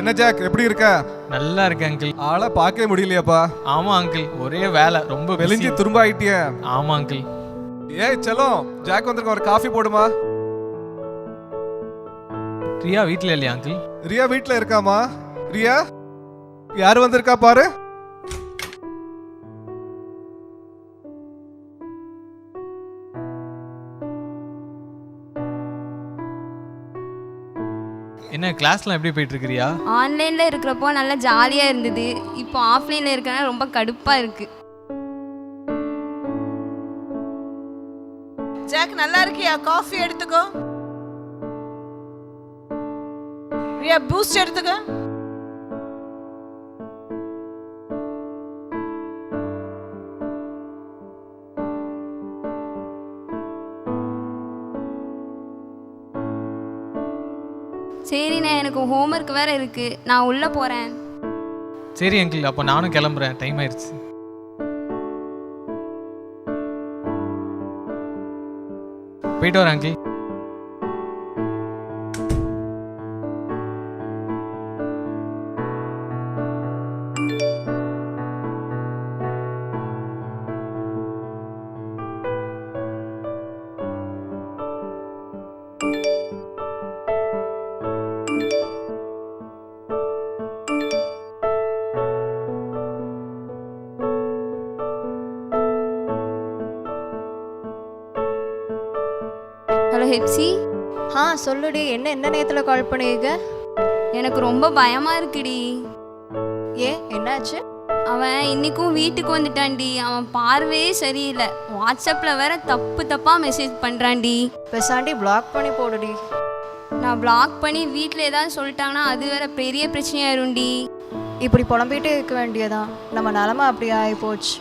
என்ன ஜாக், எப்படி இருக்க? நல்லா இருக்கு அங்கிள். ஆளை பார்க்கவே முடியலையாப்பா. ஆமா அங்கிள், ஒரே வேலை, ரொம்ப வெளிஞ்சி busy. துரும்ப ஆயிட்டிய. ஆமா அங்கிள். ஏய் செல்லம், ஜாக் வந்திருக்க, ஒரு காஃபி போடுமா? ரியா வீட்ல இல்லையா அங்கிள்? ரியா வீட்ல இருக்காமா? ரியா, யாரு வந்திருக்கா பாரு. என்ன கிளாஸ்லாம் எப்படி போயிட்டு இருக்கு ரியா? ஆன்லைனில் இருக்கிறப்போ நல்லா ஜாலியாக இருந்தது. இப்போ ஆஃப்லைனில் இருக்கனால ரொம்ப கடுப்பாக இருக்குது. ஜாக் நல்லா இருக்கியா? காஃபி எடுத்துக்கோ. ரியா பூஸ்ட் எடுத்துக்கோ. சரிண்ணே, எனக்கு ஹோம்ஒர்க் வேறு இருக்குது, நான் உள்ளே போகிறேன். சரி அங்கிள், அப்போ நானும் கிளம்புறேன், டைம் ஆயிடுச்சு. போயிட்டு வரேன் அங்கிள். ஹலோ ஹெப்சி. சொல்லுடி, என்ன நேரத்தில் கால் பண்ணியிருக்க? எனக்கு ரொம்ப பயமாக இருக்குடி. ஏன், என்னாச்சு? அவன் இன்னைக்கும் வீட்டுக்கு வந்துட்டான்டி. அவன் பார்வையே சரியில்லை. வாட்ஸ்அப்பில் வேற தப்பாக மெசேஜ் பண்ணுறான்டி. பெசாண்டி பிளாக் பண்ணி போடுடி. நான் பிளாக் பண்ணி வீட்டில் ஏதாவது சொல்லிட்டாங்கன்னா அது வேற பெரிய பிரச்சனையாயிரும்டி. இப்படி புலம்பிகிட்டே இருக்க வேண்டியதான். நம்ம நிலமை அப்படி ஆகி போச்சு.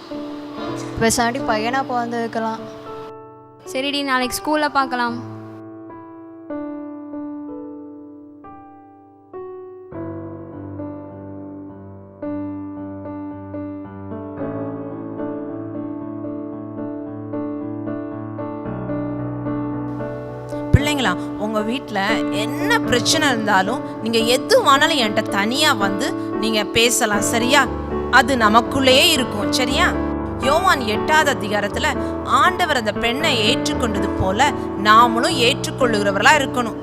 பெசாண்டி பையனா பிறந்திருக்கலாம். சரிடி, நாளைக்கு ஸ்கூலில் பார்க்கலாம். பிள்ளைங்களா, உங்க வீட்டில் என்ன பிரச்சனை இருந்தாலும் நீங்க எது வேணாலும் என்கிட்ட தனியா வந்து நீங்க பேசலாம், சரியா? அது நமக்குள்ளேயே இருக்கும், சரியா? யோவான் 8வது அதிகாரத்துல ஆண்டவர் அந்த பெண்ணை ஏற்றுக்கொண்டது போல நாமளும் ஏற்றுக்கொள்ளுகிறவர்களா இருக்கணும்.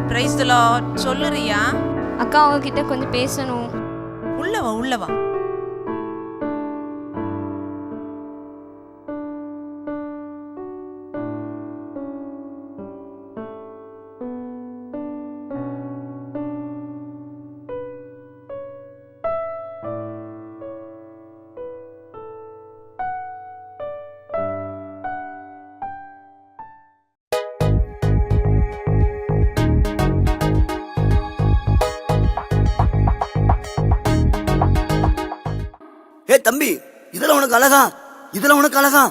Praise the Lord. சொல்லுறியா? அக்கா, அவங்ககிட்ட கொஞ்சம் பேசணும். உள்ளவா உள்ளவா. ஏ தம்பி, இதுல உனக்கு அழகா, இதுல உனக்கு அழகா.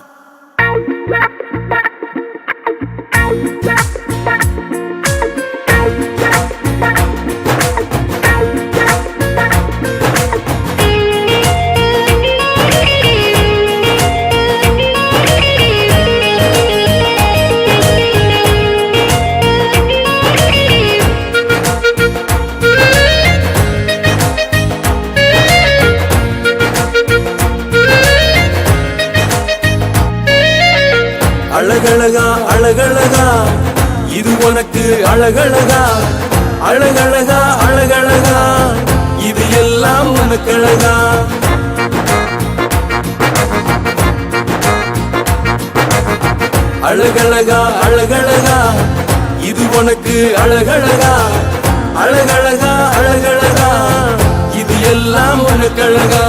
அழகழகா அழகழகா, இது உனக்கு அழகழகா. அழகழகா அழகழகா, இது எல்லாம் உனக்கு அழகா. அழகழகா அழகழகா, இது உனக்கு அழகழகா. அழகழகா அழகழகா, இது எல்லாம் உனக்கு அழகா.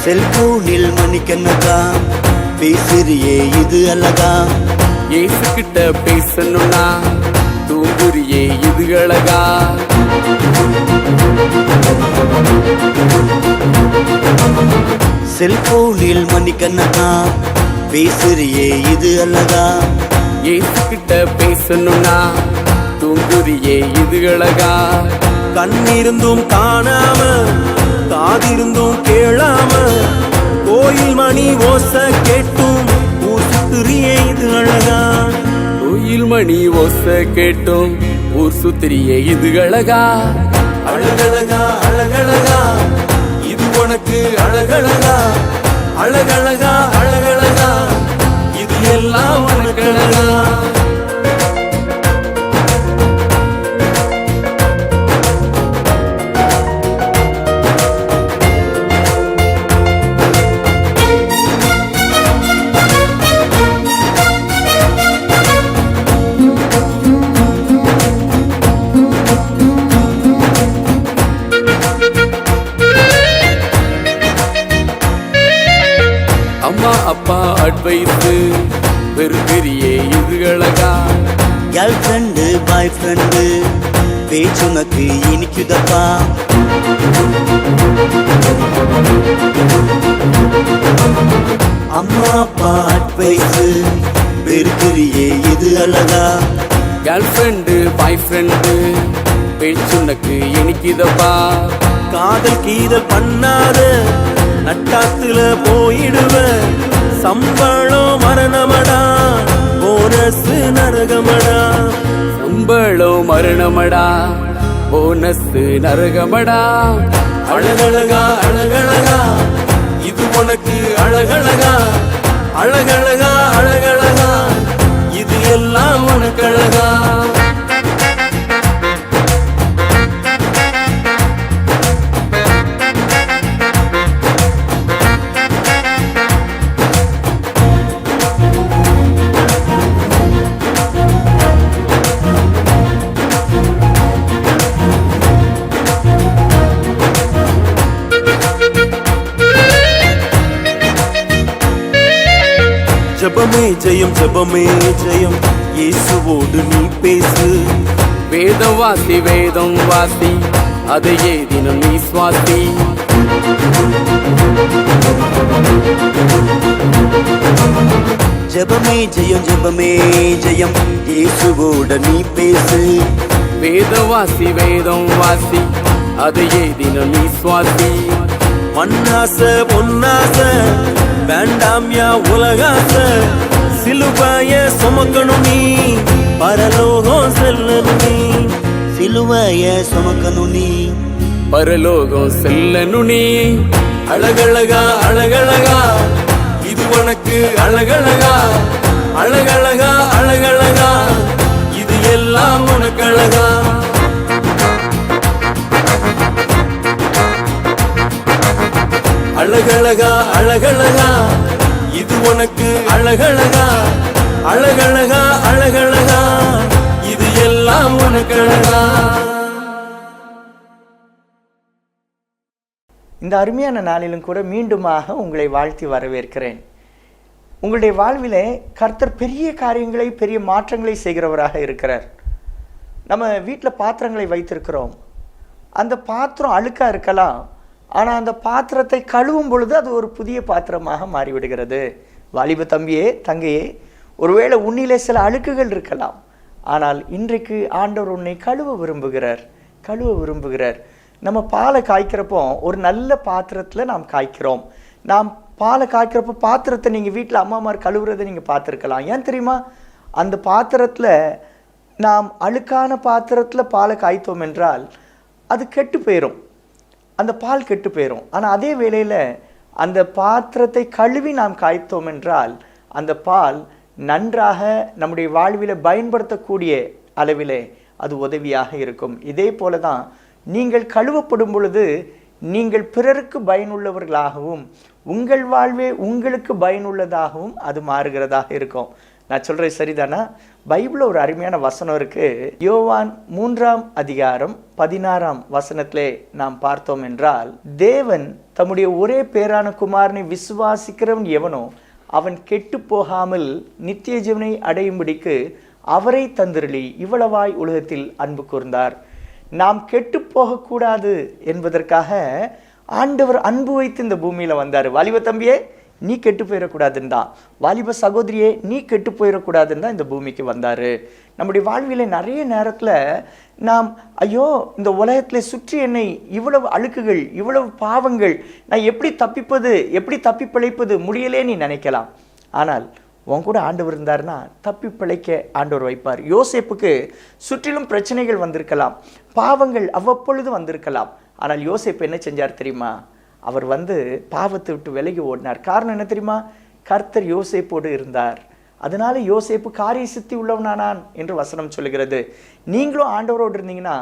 செல்போனில் மணி பேசுறியே இது அழகா. ஏசு கிட்ட பேசணும்னா தூங்குறியே இது அழகா. செல்போனில் மணிக்கணக்கா பேசுறியே இது அழகா. ஏசு கிட்ட பேசணும்னா தூங்குறியே இது அழகா. கண்ணிருந்தும் காணாம காதிருந்தும் கேளாம கோயில் மணி ஓச கேட்டும் ஊர் சுத்துறியே இது அழகா. கோயில் மணி ஓச கேட்டும் ஊர் சுத்திரியே இது அழகா. அழகழகா அழகழகா இது உனக்கு அழகழகா. அழகழகா அழகழகா இது எல்லாம் உனக்கு அழகா. அம்மா அப்பா அட்வைஸு வெறுக்கிறியே இது அழகா. கேர்ள் ஃப்ரெண்டு பாய் ஃப்ரெண்டு பேச்சுனக்கு இனிக்குதப்பா. அம்மா அப்பா அட்வைஸு வெறுக்கிறியே இது அழகா. கேர்ள் ஃப்ரெண்டு பாய் ஃப்ரெண்டு பேச்சுனக்கு இனிக்குதப்பா. காதல் கீதல் பண்ணாத நட்டாத்துல போயிடுவ. சம்பளம் மரணமடா போனஸ் நரகமடா. சம்பளம் மரணமடா போனஸ் நரகமடா. அழகழகா அழகழகா இது உனக்கு அழகழகா. அழகழகா அழகழகா இது எல்லாம் உனக்கு அழகா. ஜபமே ஜெயம் ஜபமே ஜெயம் இயேசுவோடு நீ பேசு. வேதம் வாசி வேதம் வாசி அதையே தினம் நீ சுவாசி. ஜபமே ஜெயம் ஜபமே ஜெயம் இயேசுவோட நீ பேசு. வேதம் வாசி அதையே தினம் நீ சுவாசி. மண்ணாச பொன்னாச வேண்டாம் யா உலகாச. சிலுவைய சுமக்கணும் நீ பரலோகம் செல்லணும் நீ. சிலுவைய சுமக்கணும் நீ பரலோகம் செல்லணும் நீ. அழகழகா அழகழகா இது உனக்கு அழகழகா. அழகழகா அழகழகா இது எல்லாம் உனக்கு அழகா. அழகழகா அழகழகா இது உனக்கு அழகழகா. அழகழகா அழகழகா இது எல்லாம் உனக்கு அழகா. இந்த அருமையான நாளிலும் கூட மீண்டுமாக உங்களை வாழ்த்தி வரவேற்கிறேன். உங்களுடைய வாழ்விலே கர்த்தர் பெரிய காரியங்களை பெரிய மாற்றங்களை செய்கிறவராக இருக்கிறார். நம்ம வீட்டில் பாத்திரங்களை வைத்திருக்கிறோம். அந்த பாத்திரம் அழுக்காக இருக்கலாம், ஆனால் அந்த பாத்திரத்தை கழுவும் பொழுது அது ஒரு புதிய பாத்திரமாக மாறிவிடுகிறது. வாலிப தம்பியே தங்கையே, ஒருவேளை உன்னிலே சில அழுக்குகள் இருக்கலாம், ஆனால் இன்றைக்கு ஆண்டவர் உன்னை கழுவ விரும்புகிறார். நம்ம பாலை காய்க்கிறப்போ ஒரு நல்ல பாத்திரத்தில் நாம் காய்க்கிறோம். நாம் பாலை காய்க்கிறப்போ பாத்திரத்தை நீங்கள் வீட்டில் அம்மாமார் கழுவுறதை நீங்கள் பார்த்துருக்கலாம். ஏன் தெரியுமா? அந்த பாத்திரத்தில் நாம் அழுக்கான பாத்திரத்தில் பாலை காய்த்தோம் என்றால் அது கெட்டு போயிடும், அந்த பால் கெட்டு போயிடும். ஆனால் அதே வேளையில் அந்த பாத்திரத்தை கழுவி நாம் காய்த்தோம் என்றால் அந்த பால் நன்றாக நம்முடைய வாழ்வில் பயன்படுத்தக்கூடிய அளவிலே அது உதவியாக இருக்கும். இதே போல தான் நீங்கள் கழுவப்படும் பொழுது நீங்கள் பிறருக்கு பயனுள்ளவர்களாகவும் உங்கள் வாழ்வே உங்களுக்கு பயனுள்ளதாகவும் அது மாறுகிறதாக இருக்கும். நான் சொல்கிறேன் சரிதானா? பைபிளில் ஒரு அருமையான வசனம் இருக்குது. யோவான் 3 அதிகாரம் 16 வசனத்திலே நாம் பார்த்தோம் என்றால், தேவன் தம்முடைய ஒரே பேரான குமாரனை விசுவாசிக்கிறவன் எவனோ அவன் கெட்டு போகாமல் நித்திய ஜீவனை அடையும்படிக்கு அவரை தந்திரளி இவ்வளவாய் உலகத்தில் அன்பு கூர்ந்தார். நாம் கெட்டு போகக்கூடாது என்பதற்காக ஆண்டவர் அன்பு வைத்து இந்த பூமியில வந்தார். வாலிப தம்பியே, நீ கெட்டு போயிடக்கூடாதுன்னு தான், வாலிப சகோதரியே நீ கெட்டு போயிடக்கூடாதுன்னு தான் இந்த பூமிக்கு வந்தார். நம்முடைய வாழ்வில நிறைய நேரத்தில் நாம் ஐயோ இந்த உலகத்தில் சுற்றி என்னை இவ்வளவு அழுக்குகள், இவ்வளவு பாவங்கள், நான் எப்படி தப்பிப்பது, எப்படி தப்பி பிழைப்பது முடியலே நீ நினைக்கலாம். ஆனால் உன் கூட ஆண்டவர் இருந்தார்னா தப்பி பிழைக்க ஆண்டவர் வைப்பார். யோசேப்புக்கு சுற்றிலும் பிரச்சனைகள் வந்திருக்கலாம், பாவங்கள் அவ்வப்பொழுது வந்திருக்கலாம். ஆனால் யோசேப்பு என்ன செஞ்சார் தெரியுமா? அவர் பாவத்தை விட்டு விலகி ஓடினார். காரணம் என்ன தெரியுமா? கர்த்தர் யோசேப்போடு இருந்தார். அதனால யோசேப்பு காரிய சித்தி உள்ளவனானான் என்று வசனம் சொல்லுகிறது. நீங்களும் ஆண்டவரோடு இருந்தீங்கன்னா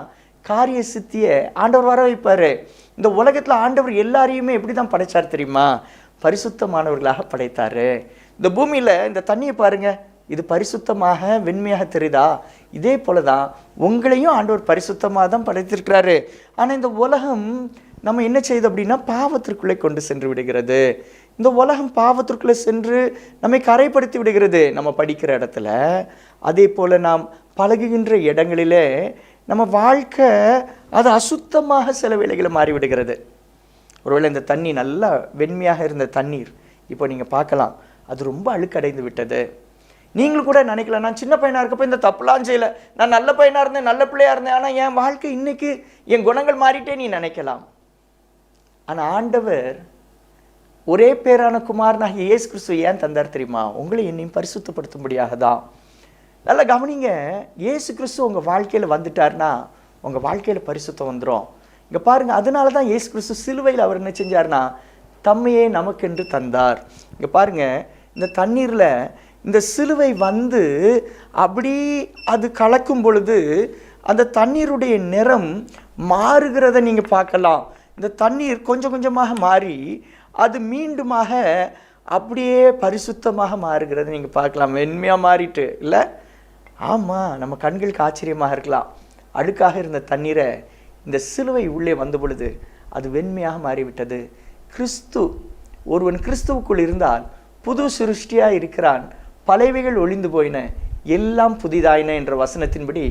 காரிய சித்தியை ஆண்டவர் வர வைப்பாரு. இந்த உலகத்துல ஆண்டவர் எல்லாரையுமே எப்படி தான் படைச்சார் தெரியுமா? பரிசுத்தமானவர்களாக படைத்தாரு. இந்த பூமியில இந்த தண்ணியை பாருங்க, இது பரிசுத்தமாக வெண்மையாக தெரியுதா? இதே போலதான் உங்களையும் ஆண்டவர் பரிசுத்தமாக தான் படைத்திருக்கிறாரு. ஆனா இந்த உலகம் நம்ம என்ன செய்யுது அப்படின்னா பாவத்திற்குள்ளே கொண்டு சென்று விடுகிறது. இந்த உலகம் பாவத்திற்குள்ளே சென்று நம்மை கரைப்படுத்தி விடுகிறது. நம்ம படிக்கிற இடத்துல, அதே போல நாம் பழகுகின்ற இடங்களிலே நம்ம வாழ்க்கை அது அசுத்தமாக சில வேளைகளை மாறிவிடுகிறது. ஒருவேளை இந்த தண்ணி நல்லா வெண்மையாக இருந்த தண்ணீர் இப்போ நீங்கள் பார்க்கலாம் அது ரொம்ப அழுக்கடைந்து விட்டது. நீங்களும் கூட நினைக்கலாம், நான் சின்ன பையனாக இருக்கப்போ இந்த தப்புலாம் செய்யலை, நான் நல்ல பையனாக இருந்தேன், நல்ல பிள்ளையாக இருந்தேன், ஆனால் என் வாழ்க்கை இன்னைக்கு என் குணங்கள் மாறிட்டே நீ நினைக்கலாம். ஆனால் ஆண்டவர் ஒரே பேரான குமாரனாகிய இயேசு கிறிஸ்துவை ஏன் தந்தார் தெரியுமா? உங்களை என்னையும் பரிசுத்தப்படுத்தும்படியாக தான். நல்லா கவனிங்க, இயேசு கிறிஸ்து உங்கள் வாழ்க்கையில் வந்துட்டார்னா உங்கள் வாழ்க்கையில் பரிசுத்தம் வந்துடும். இங்கே பாருங்கள், அதனால தான் இயேசு கிறிஸ்து சிலுவையில் அவர் என்ன செஞ்சார்னா தம்மையே நமக்கென்று தந்தார். இங்கே பாருங்கள், இந்த தண்ணீரில் இந்த சிலுவை அப்படி அது கலக்கும் பொழுது அந்த தண்ணீருடைய நிறம் மாறுகிறத நீங்கள் பார்க்கலாம். இந்த தண்ணீர் கொஞ்சம் கொஞ்சமாக மாறி அது மீண்டுமாக அப்படியே பரிசுத்தமாக மாறுகிறது நீங்கள் பார்க்கலாம். வெண்மையாக மாறிட்டு இல்லை? ஆமாம், நம்ம கண்களுக்கு ஆச்சரியமாக இருக்கலாம். அழுக்காக இருந்த தண்ணீரை இந்த சிலுவை உள்ளே வந்த பொழுது அது வெண்மையாக மாறிவிட்டது. ஒருவன் கிறிஸ்துவுக்குள் இருந்தால் புது சிருஷ்டியாக இருக்கிறான், பழையவைகள் ஒளிந்து போயின, எல்லாம் புதிதாயின என்ற வசனத்தின்படி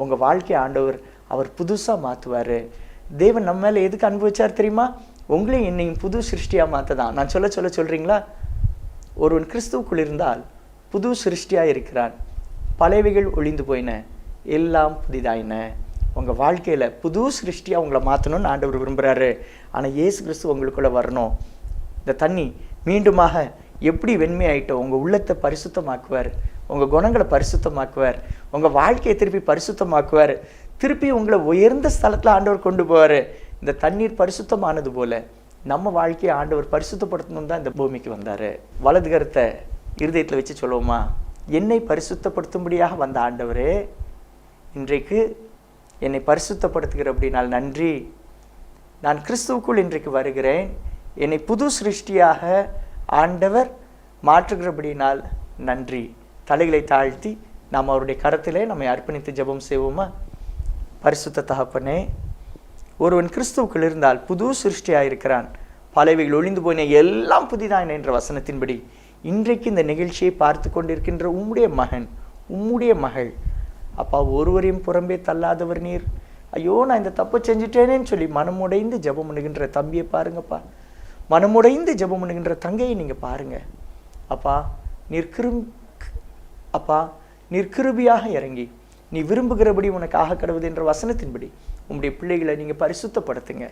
உங்கள் வாழ்க்கை ஆண்டவர் அவர் புதுசாக மாற்றுவார். தேவன் நம்ம மேலே எதுக்கு அனுபவிச்சார் தெரியுமா? உங்களையும் என்னையும் புது சிருஷ்டியாக மாற்றதான். நான் சொல்கிறீங்களா? ஒருவன் கிறிஸ்துவுக்குள் இருந்தால் புது சிருஷ்டியாக இருக்கிறான், பழையவைகள் ஒளிந்து போயின, எல்லாம் புதிதாயின. உங்கள் வாழ்க்கையில் புது சிருஷ்டியாக உங்களை மாற்றணும்னு ஆண்டவர் விரும்புகிறாரு. ஆனால் இயேசு கிறிஸ்து உங்களுக்குள்ளே வரணும். இந்த தண்ணி மீண்டுமாக எப்படி வெண்மையாயிட்டோ உங்கள் உள்ளத்தை பரிசுத்தமாக்குவார், உங்கள் குணங்களை பரிசுத்தமாக்குவார், உங்கள் வாழ்க்கையை திருப்பி பரிசுத்தமாக்குவார், திருப்பி உங்களை உயர்ந்த ஸ்தலத்தில் ஆண்டவர் கொண்டு போவார். இந்த தண்ணீர் பரிசுத்தமானது போல நம்ம வாழ்க்கையை ஆண்டவர் பரிசுத்தப்படுத்தணும் தான் இந்த பூமிக்கு வந்தார். வலது கருத்தை இருதயத்தில் வச்சு சொல்லுவோமா? என்னை பரிசுத்தப்படுத்தும்படியாக வந்த ஆண்டவரே, இன்றைக்கு என்னை பரிசுத்தப்படுத்துகிற அப்படினால் நன்றி. நான் கிறிஸ்துவுக்குள் இன்றைக்கு வருகிறேன், என்னை புது சிருஷ்டியாக ஆண்டவர் மாற்றுகிறபடினால் நன்றி. தலைகளை தாழ்த்தி நாம் அவருடைய கரத்திலே நம்மை அர்ப்பணித்து ஜெபம் செய்வோமா? பரிசுத்த தகப்பனே, ஒருவன் கிறிஸ்துவுக்குள் இருந்தால் புது சிருஷ்டியாக இருக்கிறான், பழையவைகள் ஒளிந்து போயின, எல்லாம் புதிதாயின என்ற வசனத்தின்படி இன்றைக்கு இந்த நிகழ்ச்சியை பார்த்து கொண்டிருக்கின்ற உம்முடைய மகன், உம்முடைய மகள், அப்பா, ஒருவரையும் புறம்பே தள்ளாதவர் நீர். ஐயோ, நான் இந்த தப்பை செஞ்சுட்டேனேன்னு சொல்லி மனமுடைந்து ஜெபம் பண்ணுகின்ற தம்பியை பாருங்கப்பா, மனமுடைந்து ஜெபம் பண்ணுகின்ற தங்கையை நீங்கள் பாருங்க. அப்பா, நீர் கிருபியாக இறங்கி நீ விரும்புகிறபடி உனக்கு ஆக கடவுது என்ற வசனத்தின்படி உங்களுடைய பிள்ளைகளை நீங்கள் பரிசுத்தப்படுத்துங்க,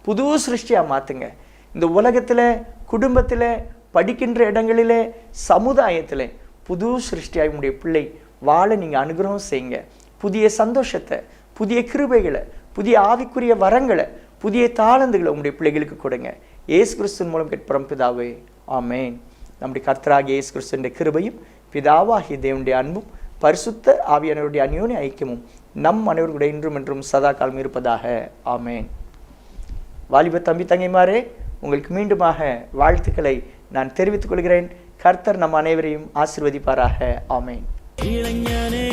புது சிருஷ்டியாக மாற்றுங்க. இந்த உலகத்தில், குடும்பத்தில், படிக்கின்ற இடங்களிலே, சமுதாயத்தில் புது சிருஷ்டியாக உங்களுடைய பிள்ளை வாழ நீங்கள் அனுகிரகம் செய்யுங்க. புதிய சந்தோஷத்தை, புதிய கிருபைகளை, புதிய ஆவிக்குரிய வரங்களை, புதிய தாளந்துகளை உங்களுடைய பிள்ளைகளுக்கு கொடுங்க. இயேசு கிறிஸ்துவின் மூலம் கேட்கிறோம் பிதாவே, ஆமேன். நம்முடைய கர்த்தராகிய இயேசு கிறிஸ்துவின் கிருபையும் பிதாவாகிய தேவனுடைய அன்பும் பரிசுத்த ஆவியானவருடைய அந்யோன்ய ஐக்கியமும் நம் அனைவருடைய இன்றும் என்றும் சதா காலம் இருப்பதாக. ஆமேன். வாலிப தம்பி தங்கைமாரே, உங்களுக்கு மீண்டுமாக வாழ்த்துக்களை நான் தெரிவித்துக் கொள்கிறேன். கர்த்தர் நம் அனைவரையும் ஆசீர்வதிப்பாராக. ஆமேன். இளைஞனே